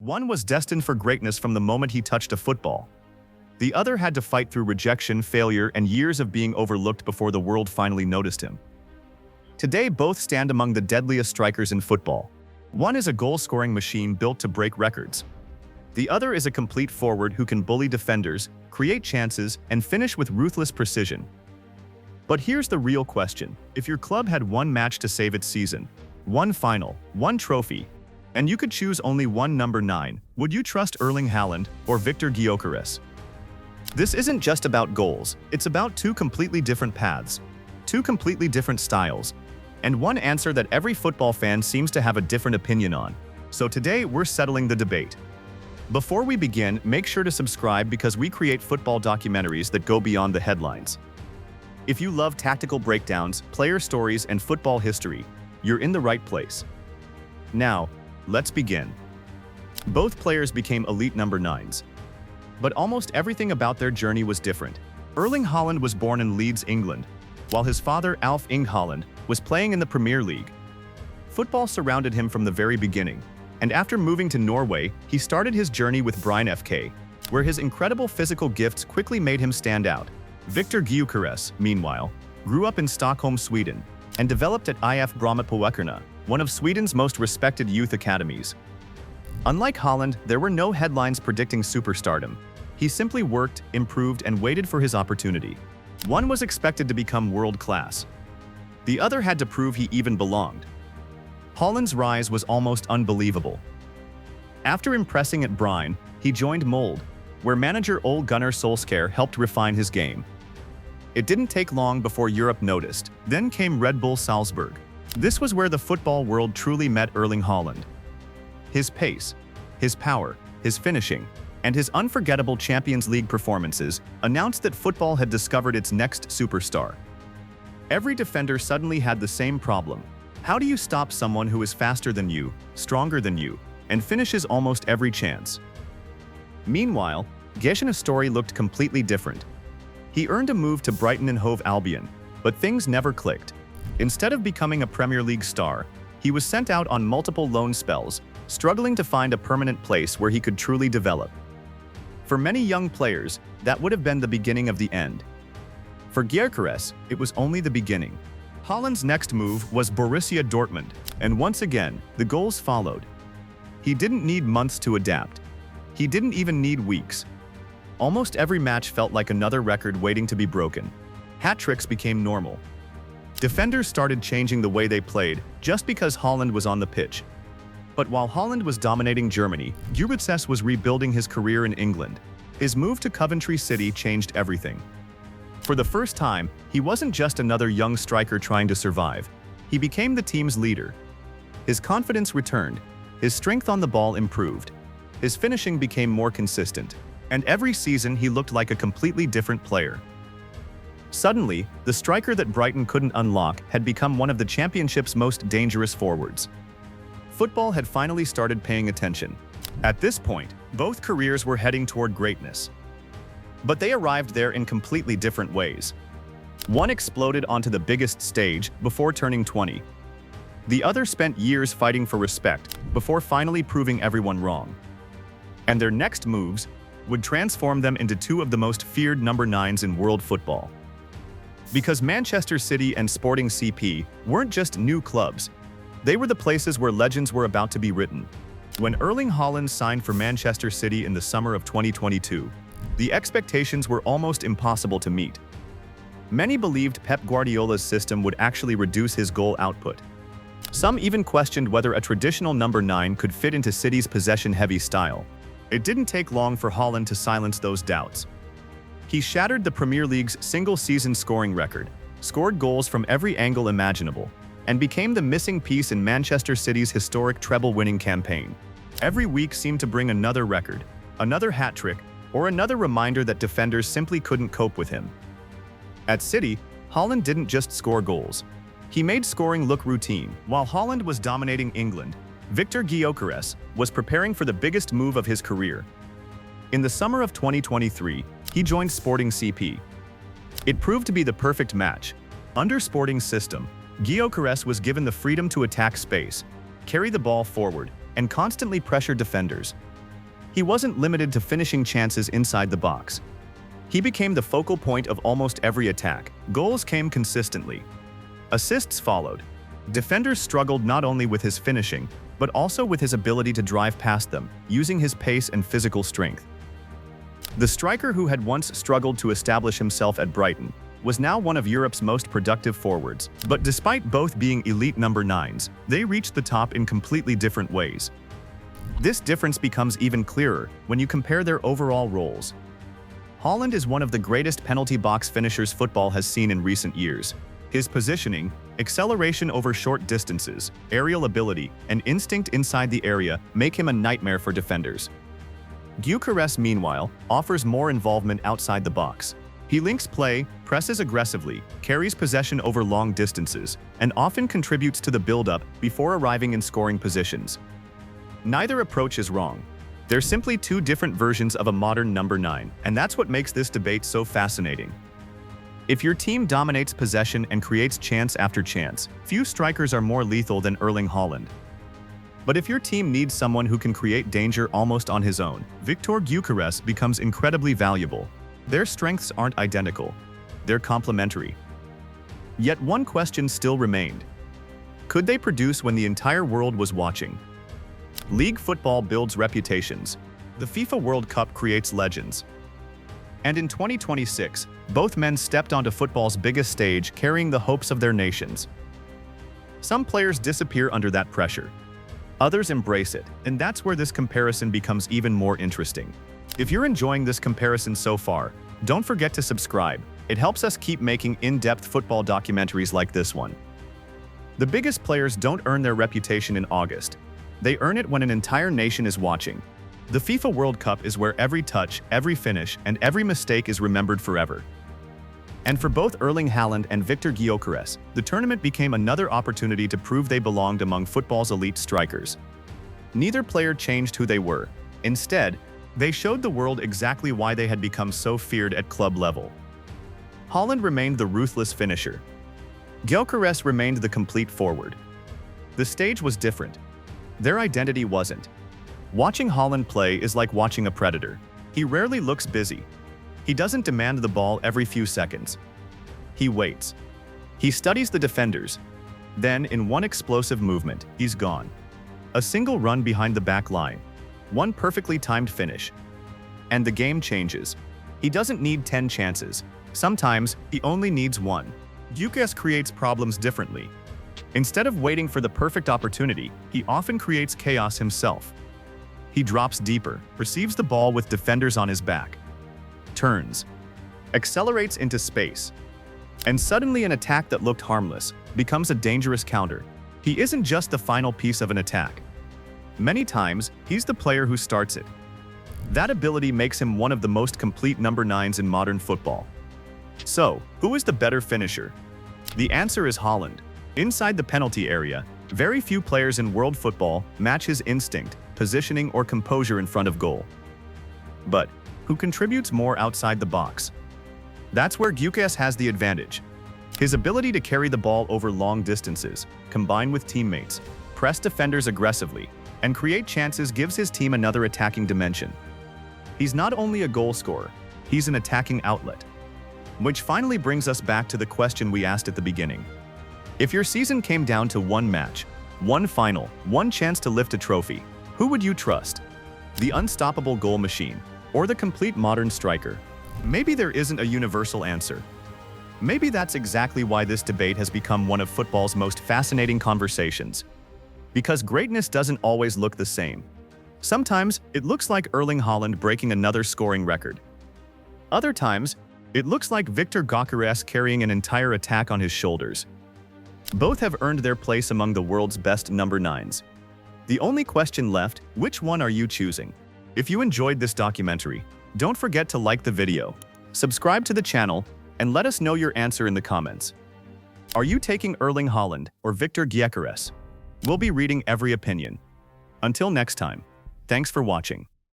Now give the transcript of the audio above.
One was destined for greatness from the moment he touched a football. The other had to fight through rejection, failure, and years of being overlooked before the world finally noticed him. Today, both stand among the deadliest strikers in football. One is a goal-scoring machine built to break records. The other is a complete forward who can bully defenders, create chances, and finish with ruthless precision. But here's the real question. If your club had one match to save its season, one final, one trophy, and you could choose only one number 9, would you trust Erling Haaland or Viktor Gyökeres? This isn't just about goals, it's about two completely different paths, two completely different styles, and one answer that every football fan seems to have a different opinion on. So today, we're settling the debate. Before we begin, make sure to subscribe because we create football documentaries that go beyond the headlines. If you love tactical breakdowns, player stories, and football history, you're in the right place. Now, let's begin. Both players became elite number 9s. But almost everything about their journey was different. Erling Haaland was born in Leeds, England, while his father, Erling Haaland, was playing in the Premier League. Football surrounded him from the very beginning, and after moving to Norway, he started his journey with Brynn FK, where his incredible physical gifts quickly made him stand out. Viktor Gyökeres, meanwhile, grew up in Stockholm, Sweden, and developed at IF Brommapojkarna, one of Sweden's most respected youth academies. Unlike Haaland, there were no headlines predicting superstardom. He simply worked, improved, and waited for his opportunity. One was expected to become world-class. The other had to prove he even belonged. Haaland's rise was almost unbelievable. After impressing at Brynn, he joined Molde, where manager Ole Gunnar Solskjaer helped refine his game. It didn't take long before Europe noticed. Then came Red Bull Salzburg. This was where the football world truly met Erling Haaland. His pace, his power, his finishing, and his unforgettable Champions League performances announced that football had discovered its next superstar. Every defender suddenly had the same problem. How do you stop someone who is faster than you, stronger than you, and finishes almost every chance? Meanwhile, Gyökeres' story looked completely different. He earned a move to Brighton and Hove Albion, but things never clicked. Instead of becoming a Premier League star, he was sent out on multiple loan spells, struggling to find a permanent place where he could truly develop. For many young players, that would have been the beginning of the end. For Gyökeres, it was only the beginning. Haaland's next move was Borussia Dortmund, and once again, the goals followed. He didn't need months to adapt. He didn't even need weeks. Almost every match felt like another record waiting to be broken. Hat-tricks became normal. Defenders started changing the way they played just because Haaland was on the pitch. But while Haaland was dominating Germany, Gyökeres was rebuilding his career in England. His move to Coventry City changed everything. For the first time, he wasn't just another young striker trying to survive. He became the team's leader. His confidence returned, his strength on the ball improved, his finishing became more consistent, and every season he looked like a completely different player. Suddenly, the striker that Brighton couldn't unlock had become one of the championship's most dangerous forwards. Football had finally started paying attention. At this point, both careers were heading toward greatness. But they arrived there in completely different ways. One exploded onto the biggest stage before turning 20. The other spent years fighting for respect before finally proving everyone wrong. And their next moves would transform them into two of the most feared number 9s in world football. Because Manchester City and Sporting CP weren't just new clubs, they were the places where legends were about to be written. When Erling Haaland signed for Manchester City in the summer of 2022, the expectations were almost impossible to meet. Many believed Pep Guardiola's system would actually reduce his goal output. Some even questioned whether a traditional number 9 could fit into City's possession-heavy style. It didn't take long for Haaland to silence those doubts. He shattered the Premier League's single-season scoring record, scored goals from every angle imaginable, and became the missing piece in Manchester City's historic treble-winning campaign. Every week seemed to bring another record, another hat-trick, or another reminder that defenders simply couldn't cope with him. At City, Haaland didn't just score goals. He made scoring look routine. While Haaland was dominating England, Viktor Gyökeres was preparing for the biggest move of his career. In the summer of 2023, he joined Sporting CP. It proved to be the perfect match. Under Sporting's system, Gyökeres was given the freedom to attack space, carry the ball forward, and constantly pressure defenders. He wasn't limited to finishing chances inside the box. He became the focal point of almost every attack. Goals came consistently. Assists followed. Defenders struggled not only with his finishing, but also with his ability to drive past them, using his pace and physical strength. The striker who had once struggled to establish himself at Brighton was now one of Europe's most productive forwards. But despite both being elite number 9s, they reached the top in completely different ways. This difference becomes even clearer when you compare their overall roles. Haaland is one of the greatest penalty box finishers football has seen in recent years. His positioning, acceleration over short distances, aerial ability, and instinct inside the area make him a nightmare for defenders. Gyökeres, meanwhile, offers more involvement outside the box. He links play, presses aggressively, carries possession over long distances, and often contributes to the build-up before arriving in scoring positions. Neither approach is wrong. They're simply two different versions of a modern number 9, and that's what makes this debate so fascinating. If your team dominates possession and creates chance after chance, few strikers are more lethal than Erling Haaland. But if your team needs someone who can create danger almost on his own, Viktor Gyökeres becomes incredibly valuable. Their strengths aren't identical. They're complementary. Yet one question still remained. Could they produce when the entire world was watching? League football builds reputations. The FIFA World Cup creates legends. And in 2026, both men stepped onto football's biggest stage carrying the hopes of their nations. Some players disappear under that pressure. Others embrace it, and that's where this comparison becomes even more interesting. If you're enjoying this comparison so far, don't forget to subscribe. It helps us keep making in-depth football documentaries like this one. The biggest players don't earn their reputation in August. They earn it when an entire nation is watching. The FIFA World Cup is where every touch, every finish, and every mistake is remembered forever. And for both Erling Haaland and Viktor Gyökeres, the tournament became another opportunity to prove they belonged among football's elite strikers. Neither player changed who they were. Instead, they showed the world exactly why they had become so feared at club level. Haaland remained the ruthless finisher. Gyökeres remained the complete forward. The stage was different. Their identity wasn't. Watching Haaland play is like watching a predator. He rarely looks busy. He doesn't demand the ball every few seconds. He waits. He studies the defenders. Then, in one explosive movement, he's gone. A single run behind the back line. One perfectly timed finish. And the game changes. He doesn't need 10 chances. Sometimes, he only needs one. Gyökeres creates problems differently. Instead of waiting for the perfect opportunity, he often creates chaos himself. He drops deeper, receives the ball with defenders on his back, turns, accelerates into space, and suddenly an attack that looked harmless becomes a dangerous counter. He isn't just the final piece of an attack. Many times, he's the player who starts it. That ability makes him one of the most complete number 9s in modern football. So, who is the better finisher? The answer is Haaland. Inside the penalty area, very few players in world football match his instinct, positioning, or composure in front of goal. But who contributes more outside the box? That's where Gyökeres has the advantage. His ability to carry the ball over long distances, combine with teammates, press defenders aggressively, and create chances gives his team another attacking dimension. He's not only a goal scorer, he's an attacking outlet. Which finally brings us back to the question we asked at the beginning. If your season came down to one match, one final, one chance to lift a trophy, who would you trust? The unstoppable goal machine, or the complete modern striker? Maybe there isn't a universal answer. Maybe that's exactly why this debate has become one of football's most fascinating conversations. Because greatness doesn't always look the same. Sometimes, it looks like Erling Haaland breaking another scoring record. Other times, it looks like Viktor Gyökeres carrying an entire attack on his shoulders. Both have earned their place among the world's best number 9s. The only question left, which one are you choosing? If you enjoyed this documentary, don't forget to like the video, subscribe to the channel, and let us know your answer in the comments. Are you taking Erling Haaland or Viktor Gyökeres? We'll be reading every opinion. Until next time, thanks for watching.